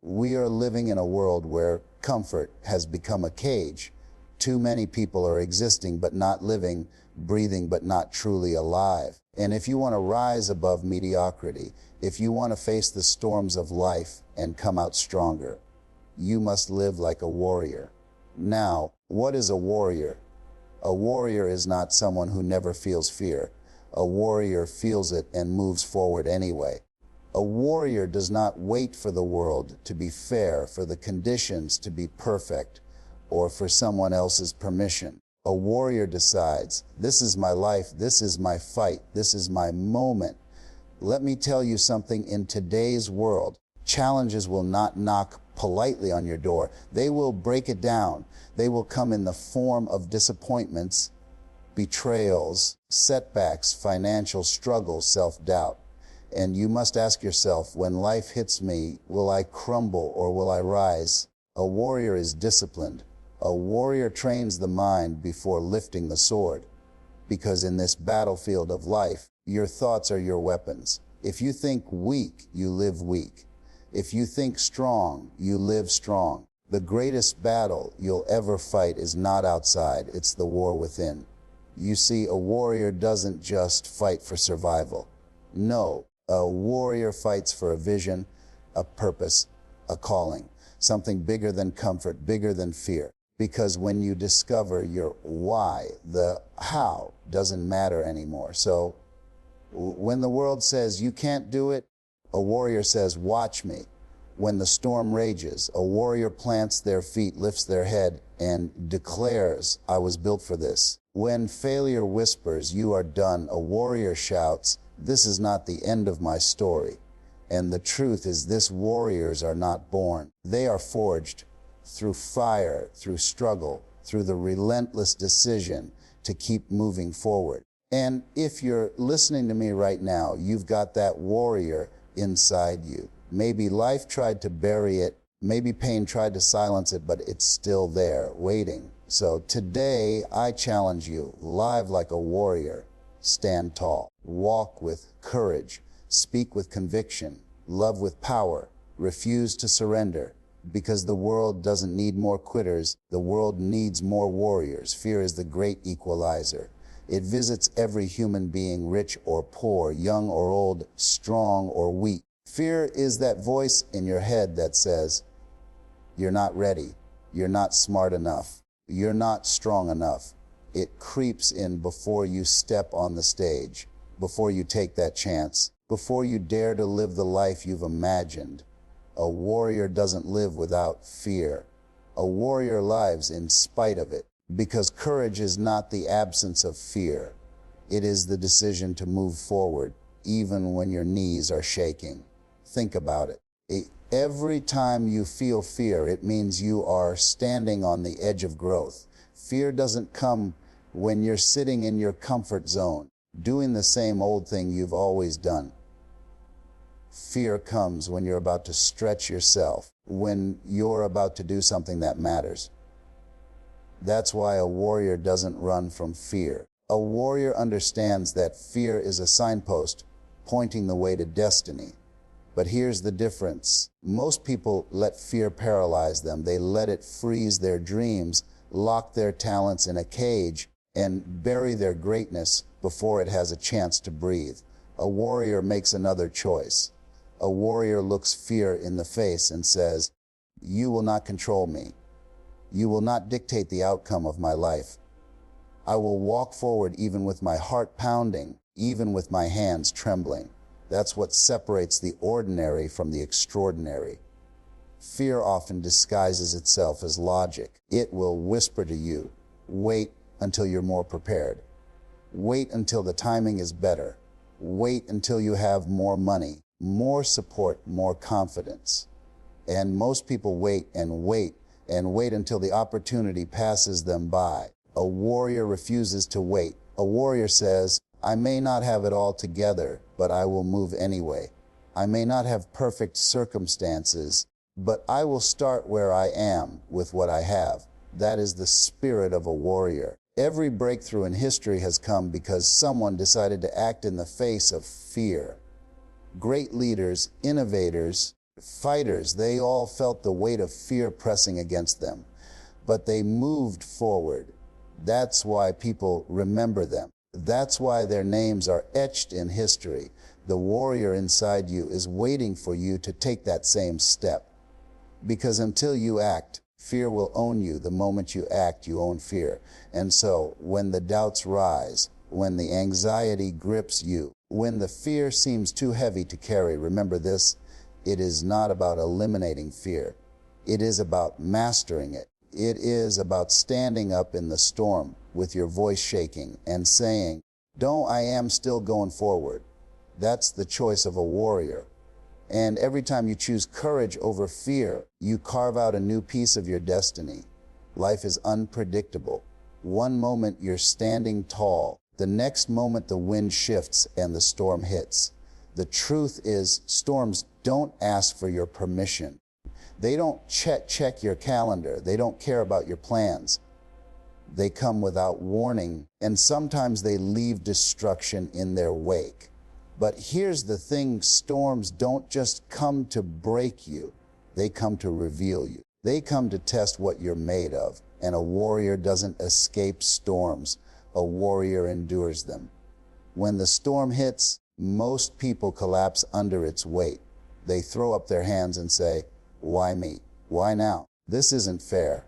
We are living in a world where comfort has become a cage. Too many people are existing but not living, breathing but not truly alive. And if you want to rise above mediocrity, if you want to face the storms of life and come out stronger, you must live like a warrior. Now, what is a warrior? A warrior is not someone who never feels fear. A warrior feels it and moves forward anyway. A warrior does not wait for the world to be fair, for the conditions to be perfect, or for someone else's permission. A warrior decides, this is my life, this is my fight, this is my moment. Let me tell you something, in today's world, challenges will not knock politely on your door. They will break it down. They will come in the form of disappointments, betrayals, setbacks, financial struggles, self-doubt. And you must ask yourself, when life hits me, will I crumble or will I rise? A warrior is disciplined. A warrior trains the mind before lifting the sword. Because in this battlefield of life, your thoughts are your weapons. If you think weak, you live weak. If you think strong, you live strong. The greatest battle you'll ever fight is not outside, it's the war within. You see, a warrior doesn't just fight for survival. No, a warrior fights for a vision, a purpose, a calling, something bigger than comfort, bigger than fear. Because when you discover your why, the how doesn't matter anymore. So when the world says you can't do it, a warrior says, watch me. When the storm rages, a warrior plants their feet, lifts their head, and declares, I was built for this. When failure whispers, you are done, a warrior shouts, this is not the end of my story. And the truth is, this warriors are not born. They are forged through fire, through struggle, through the relentless decision to keep moving forward. And if you're listening to me right now, you've got that warrior inside you. Maybe life tried to bury it, maybe pain tried to silence it, but it's still there, waiting. So today, I challenge you, live like a warrior, stand tall, walk with courage, speak with conviction, love with power, refuse to surrender, because the world doesn't need more quitters, the world needs more warriors. Fear is the great equalizer. It visits every human being, rich or poor, young or old, strong or weak. Fear is that voice in your head that says, you're not ready, you're not smart enough, you're not strong enough. It creeps in before you step on the stage, before you take that chance, before you dare to live the life you've imagined. A warrior doesn't live without fear. A warrior lives in spite of it, because courage is not the absence of fear. It is the decision to move forward, even when your knees are shaking. Think about it. Every time you feel fear, it means you are standing on the edge of growth. Fear doesn't come when you're sitting in your comfort zone, doing the same old thing you've always done. Fear comes when you're about to stretch yourself, when you're about to do something that matters. That's why a warrior doesn't run from fear. A warrior understands that fear is a signpost pointing the way to destiny. But here's the difference. Most people let fear paralyze them. They let it freeze their dreams, lock their talents in a cage, and bury their greatness before it has a chance to breathe. A warrior makes another choice. A warrior looks fear in the face and says, you will not control me. You will not dictate the outcome of my life. I will walk forward even with my heart pounding, even with my hands trembling. That's what separates the ordinary from the extraordinary. Fear often disguises itself as logic. It will whisper to you, wait until you're more prepared. Wait until the timing is better. Wait until you have more money, more support, more confidence. And most people wait and wait and wait until the opportunity passes them by. A warrior refuses to wait. A warrior says, I may not have it all together, but I will move anyway. I may not have perfect circumstances, but I will start where I am with what I have. That is the spirit of a warrior. Every breakthrough in history has come because someone decided to act in the face of fear. Great leaders, innovators, Fighters, they all felt the weight of fear pressing against them, but they moved forward. That's why people remember them. That's why their names are etched in history. The warrior inside you is waiting for you to take that same step. Because until you act, fear will own you. The moment you act, you own fear. And so, when the doubts rise, when the anxiety grips you, when the fear seems too heavy to carry, remember this: it is not about eliminating fear. It is about mastering it. It is about standing up in the storm with your voice shaking and saying, "Don't, I am still going forward." That's the choice of a warrior. And every time you choose courage over fear, you carve out a new piece of your destiny. Life is unpredictable. One moment you're standing tall, the next moment the wind shifts and the storm hits. The truth is, storms don't ask for your permission. They don't check your calendar. They don't care about your plans. They come without warning, and sometimes they leave destruction in their wake. But here's the thing: storms don't just come to break you. They come to reveal you. They come to test what you're made of. And a warrior doesn't escape storms. A warrior endures them. When the storm hits, most people collapse under its weight. They throw up their hands and say, "Why me? Why now? This isn't fair."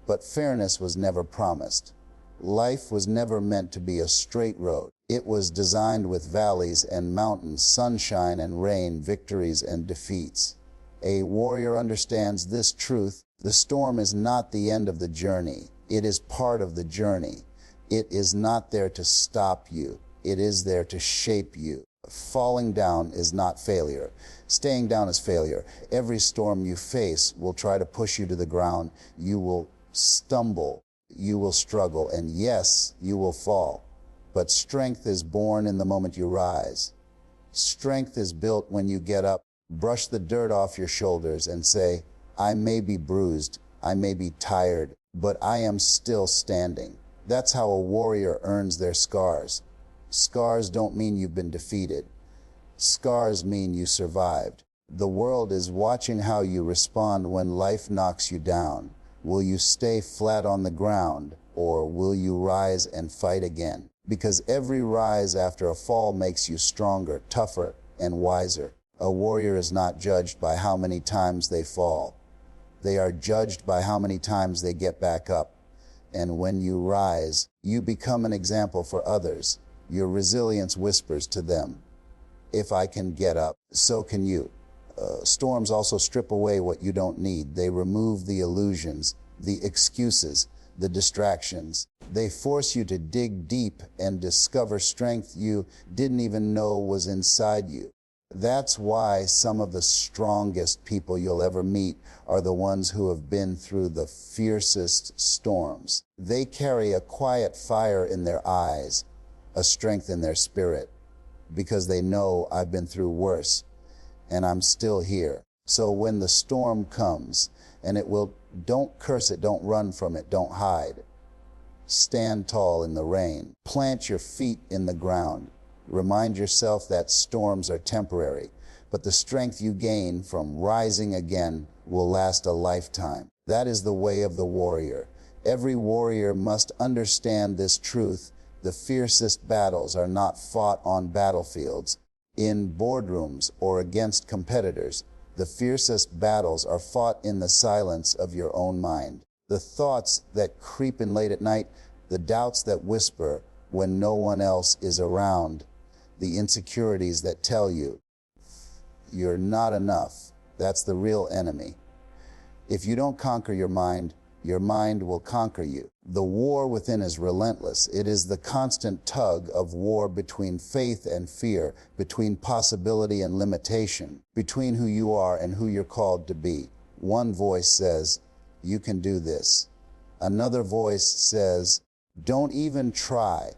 But fairness was never promised. Life was never meant to be a straight road. It was designed with valleys and mountains, sunshine and rain, victories and defeats. A warrior understands this truth: the storm is not the end of the journey. It is part of the journey. It is not there to stop you. It is there to shape you. Falling down is not failure. Staying down is failure. Every storm you face will try to push you to the ground. You will stumble. You will struggle. And yes, you will fall. But strength is born in the moment you rise. Strength is built when you get up, brush the dirt off your shoulders, and say, "I may be bruised, I may be tired, but I am still standing." That's how a warrior earns their scars. Scars don't mean you've been defeated. Scars mean you survived. The world is watching how you respond when life knocks you down. Will you stay flat on the ground, or will you rise and fight again? Because every rise after a fall makes you stronger, tougher, and wiser. A warrior is not judged by how many times they fall. They are judged by how many times they get back up. And when you rise, you become an example for others. Your resilience whispers to them, "If I can get up, so can you." Storms also strip away what you don't need. They remove the illusions, the excuses, the distractions. They force you to dig deep and discover strength you didn't even know was inside you. That's why some of the strongest people you'll ever meet are the ones who have been through the fiercest storms. They carry a quiet fire in their eyes, a strength in their spirit, because they know, "I've been through worse, and I'm still here." So when the storm comes, and it will, don't curse it, don't run from it, don't hide. Stand tall in the rain. Plant your feet in the ground. Remind yourself that storms are temporary, but the strength you gain from rising again will last a lifetime. That is the way of the warrior. Every warrior must understand this truth. The fiercest battles are not fought on battlefields, in boardrooms, or against competitors. The fiercest battles are fought in the silence of your own mind. The thoughts that creep in late at night, the doubts that whisper when no one else is around, the insecurities that tell you you're not enough. That's the real enemy. If you don't conquer your mind will conquer you. The war within is relentless. It is the constant tug of war between faith and fear, between possibility and limitation, between who you are and who you're called to be. One voice says, "You can do this." Another voice says, "Don't even try."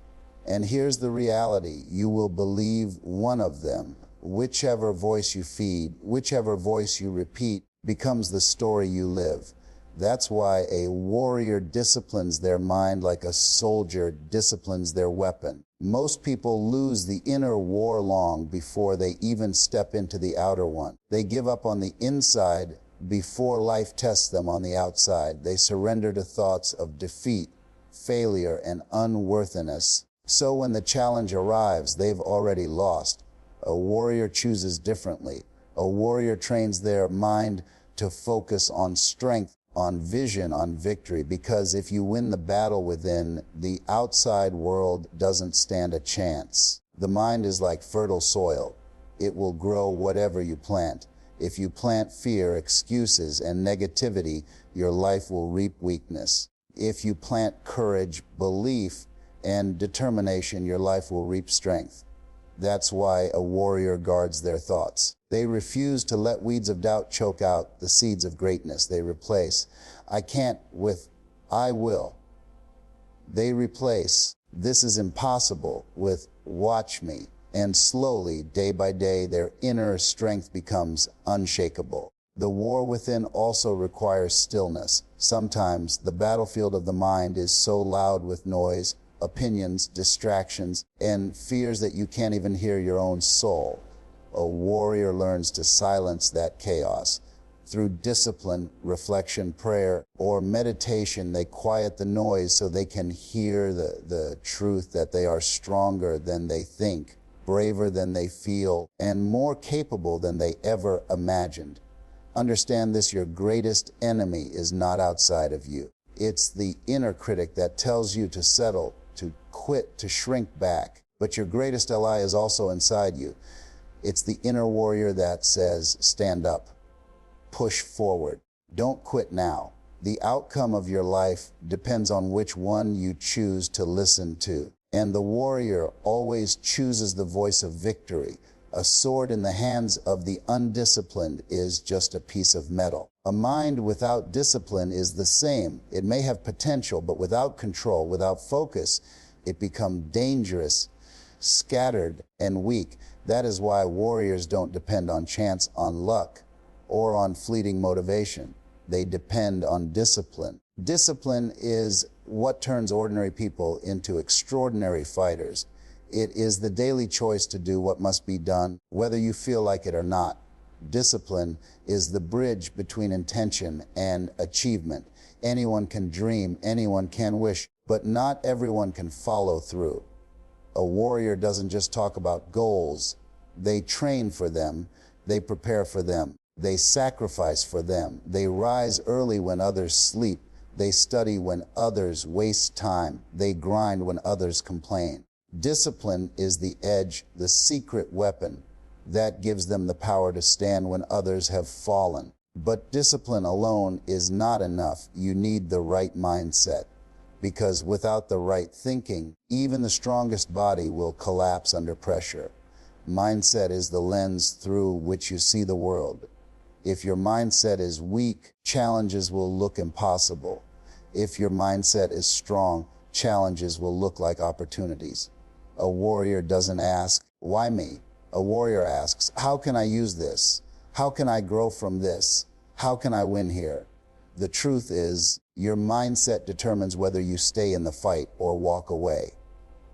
And here's the reality: you will believe one of them. Whichever voice you feed, whichever voice you repeat, becomes the story you live. That's why a warrior disciplines their mind like a soldier disciplines their weapon. Most people lose the inner war long before they even step into the outer one. They give up on the inside before life tests them on the outside. They surrender to thoughts of defeat, failure, and unworthiness. So when the challenge arrives, they've already lost. A warrior chooses differently. A warrior trains their mind to focus on strength, on vision, on victory, because if you win the battle within, the outside world doesn't stand a chance. The mind is like fertile soil. It will grow whatever you plant. If you plant fear, excuses, and negativity, your life will reap weakness. If you plant courage, belief, and determination, your life will reap strength. That's why a warrior guards their thoughts. They refuse to let weeds of doubt choke out the seeds of greatness. They replace "I can't" with "I will." They replace "this is impossible" with "watch me." And slowly, day by day, their inner strength becomes unshakable. The war within also requires stillness. Sometimes the battlefield of the mind is so loud with noise, opinions, distractions, and fears that you can't even hear your own soul. A warrior learns to silence that chaos. Through discipline, reflection, prayer, or meditation, they quiet the noise so they can hear the truth that they are stronger than they think, braver than they feel, and more capable than they ever imagined. Understand this: your greatest enemy is not outside of you. It's the inner critic that tells you to settle, to quit, to shrink back. But your greatest ally is also inside you. It's the inner warrior that says, stand up, push forward, don't quit now. The outcome of your life depends on which one you choose to listen to. And the warrior always chooses the voice of victory. A sword in the hands of the undisciplined is just a piece of metal. A mind without discipline is the same. It may have potential, but without control, without focus, it becomes dangerous, scattered, and weak. That is why warriors don't depend on chance, on luck, or on fleeting motivation. They depend on discipline. Discipline is what turns ordinary people into extraordinary fighters. It is the daily choice to do what must be done, whether you feel like it or not. Discipline is the bridge between intention and achievement. Anyone can dream, anyone can wish, but not everyone can follow through. A warrior doesn't just talk about goals. They train for them. They prepare for them. They sacrifice for them. They rise early when others sleep. They study when others waste time. They grind when others complain. Discipline is the edge, the secret weapon that gives them the power to stand when others have fallen. But discipline alone is not enough. You need the right mindset, because without the right thinking, even the strongest body will collapse under pressure. Mindset is the lens through which you see the world. If your mindset is weak, challenges will look impossible. If your mindset is strong, challenges will look like opportunities. A warrior doesn't ask, "Why me?" A warrior asks, "How can I use this? How can I grow from this? How can I win here?" The truth is, your mindset determines whether you stay in the fight or walk away.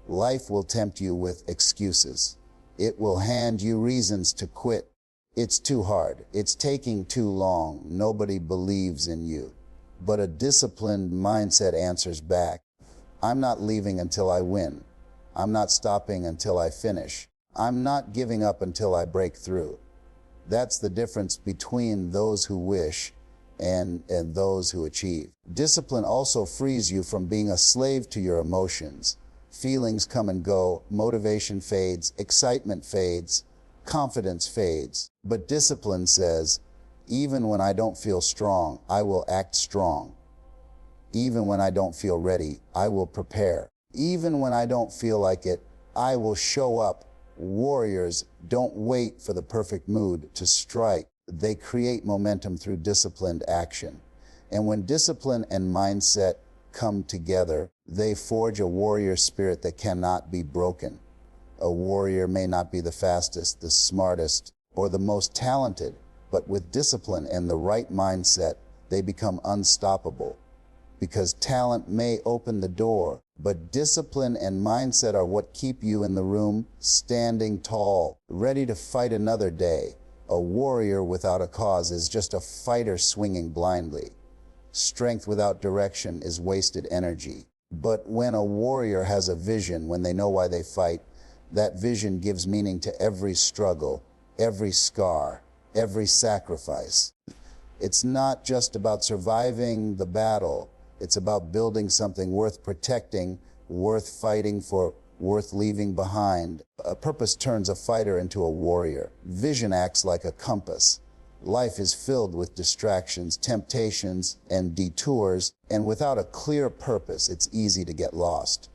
Life will tempt you with excuses. It will hand you reasons to quit. It's too hard. It's taking too long. Nobody believes in you. But a disciplined mindset answers back, "I'm not leaving until I win. I'm not stopping until I finish. I'm not giving up until I break through." That's the difference between those who wish and those who achieve. Discipline also frees you from being a slave to your emotions. Feelings come and go, motivation fades, excitement fades, confidence fades. But discipline says, even when I don't feel strong, I will act strong. Even when I don't feel ready, I will prepare. Even when I don't feel like it, I will show up. Warriors don't wait for the perfect mood to strike. They create momentum through disciplined action. And when discipline and mindset come together, they forge a warrior spirit that cannot be broken. A warrior may not be the fastest, the smartest, or the most talented, but with discipline and the right mindset, they become unstoppable. Because talent may open the door, but discipline and mindset are what keep you in the room, standing tall, ready to fight another day. A warrior without a cause is just a fighter swinging blindly. Strength without direction is wasted energy. But when a warrior has a vision, when they know why they fight, that vision gives meaning to every struggle, every scar, every sacrifice. It's not just about surviving the battle. It's about building something worth protecting, worth fighting for, worth leaving behind. A purpose turns a fighter into a warrior. Vision acts like a compass. Life is filled with distractions, temptations, and detours, and without a clear purpose, it's easy to get lost.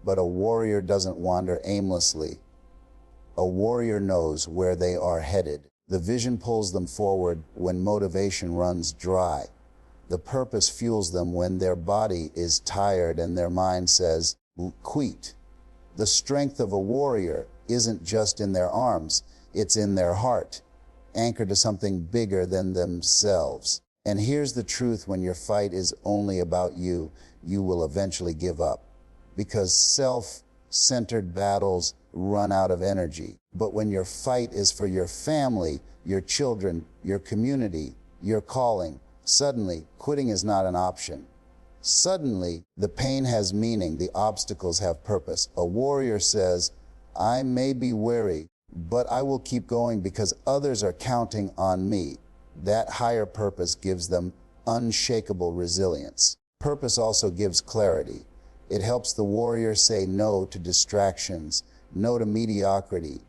But a warrior doesn't wander aimlessly. A warrior knows where they are headed. The vision pulls them forward when motivation runs dry. The purpose fuels them when their body is tired and their mind says, quit. The strength of a warrior isn't just in their arms, it's in their heart, anchored to something bigger than themselves. And here's the truth: when your fight is only about you, you will eventually give up. Because self-centered battles run out of energy. But when your fight is for your family, your children, your community, your calling, suddenly quitting is not an option. Suddenly, the pain has meaning, the obstacles have purpose. A warrior says, I may be weary, but I will keep going because others are counting on me. That higher purpose gives them unshakable resilience. Purpose also gives clarity. It helps the warrior say no to distractions, no to mediocrity,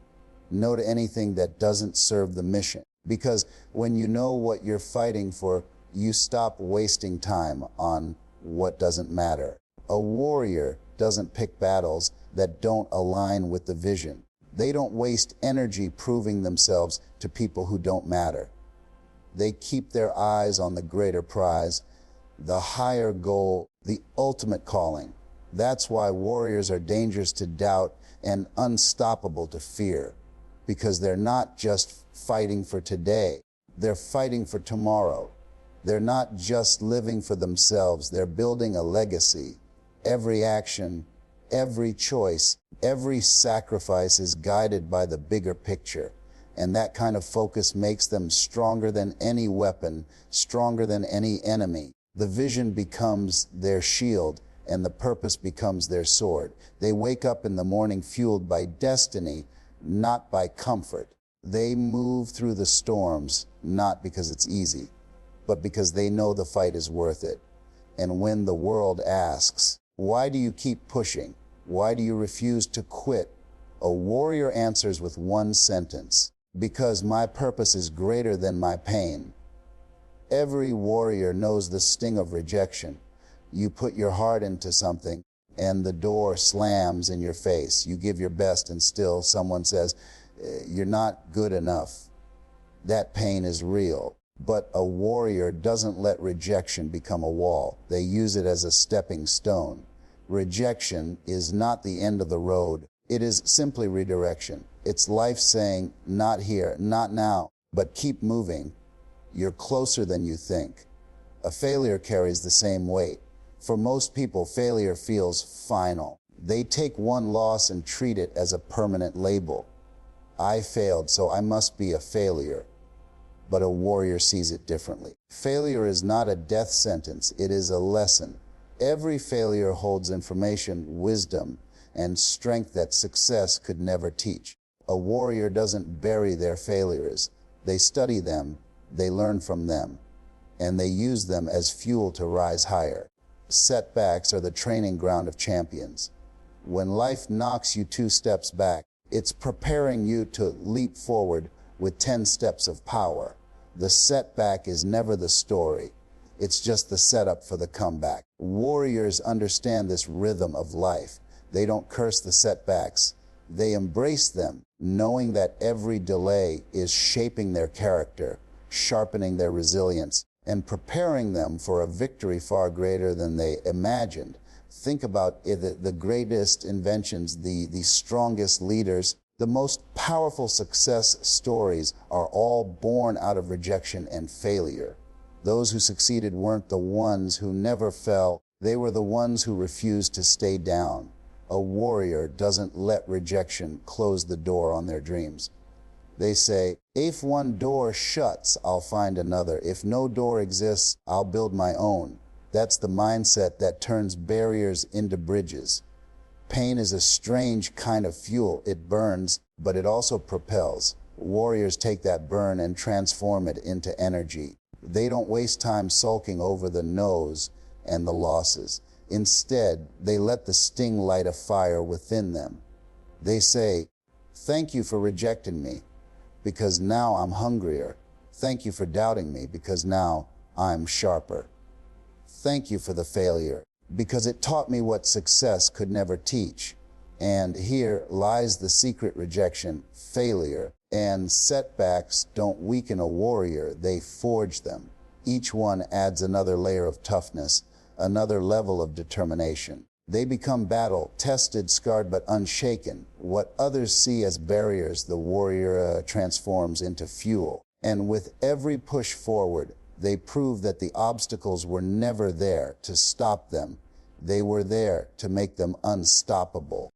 no to anything that doesn't serve the mission. Because when you know what you're fighting for, you stop wasting time on what doesn't matter. A warrior doesn't pick battles that don't align with the vision. They don't waste energy proving themselves to people who don't matter. They keep their eyes on the greater prize, the higher goal, the ultimate calling. That's why warriors are dangerous to doubt and unstoppable to fear, because they're not just fighting for today, they're fighting for tomorrow. They're not just living for themselves, they're building a legacy. Every action, every choice, every sacrifice is guided by the bigger picture. And that kind of focus makes them stronger than any weapon, stronger than any enemy. The vision becomes their shield, and the purpose becomes their sword. They wake up in the morning fueled by destiny, not by comfort. They move through the storms, not because it's easy, but because they know the fight is worth it. And when the world asks, why do you keep pushing? Why do you refuse to quit? A warrior answers with one sentence: because my purpose is greater than my pain. Every warrior knows the sting of rejection. You put your heart into something, and the door slams in your face. You give your best, and still someone says, you're not good enough. That pain is real. But a warrior doesn't let rejection become a wall. They use it as a stepping stone. Rejection is not the end of the road. It is simply redirection. It's life saying, not here, not now, but keep moving. You're closer than you think. A failure carries the same weight. For most people, failure feels final. They take one loss and treat it as a permanent label. I failed, so I must be a failure. But a warrior sees it differently. Failure is not a death sentence, it is a lesson. Every failure holds information, wisdom, and strength that success could never teach. A warrior doesn't bury their failures. They study them, they learn from them, and they use them as fuel to rise higher. Setbacks are the training ground of champions. When life knocks you 2 steps back, it's preparing you to leap forward with 10 steps of power. The setback is never the story. It's just the setup for the comeback. Warriors understand this rhythm of life. They don't curse the setbacks. They embrace them, knowing that every delay is shaping their character, sharpening their resilience, and preparing them for a victory far greater than they imagined. Think about it, the greatest inventions, the strongest leaders, the most powerful success stories are all born out of rejection and failure. Those who succeeded weren't the ones who never fell, they were the ones who refused to stay down. A warrior doesn't let rejection close the door on their dreams. They say, if one door shuts, I'll find another. If no door exists, I'll build my own. That's the mindset that turns barriers into bridges. Pain is a strange kind of fuel. It burns, but it also propels. Warriors take that burn and transform it into energy. They don't waste time sulking over the no's and the losses. Instead, they let the sting light a fire within them. They say, thank you for rejecting me, because now I'm hungrier. Thank you for doubting me, because now I'm sharper. Thank you for the failure, because it taught me what success could never teach. And here lies the secret: rejection, failure, and setbacks don't weaken a warrior, they forge them. Each one adds another layer of toughness, another level of determination. They become battle-tested, scarred, but unshaken. What others see as barriers, the warrior transforms into fuel. And with every push forward, they prove that the obstacles were never there to stop them. They were there to make them unstoppable.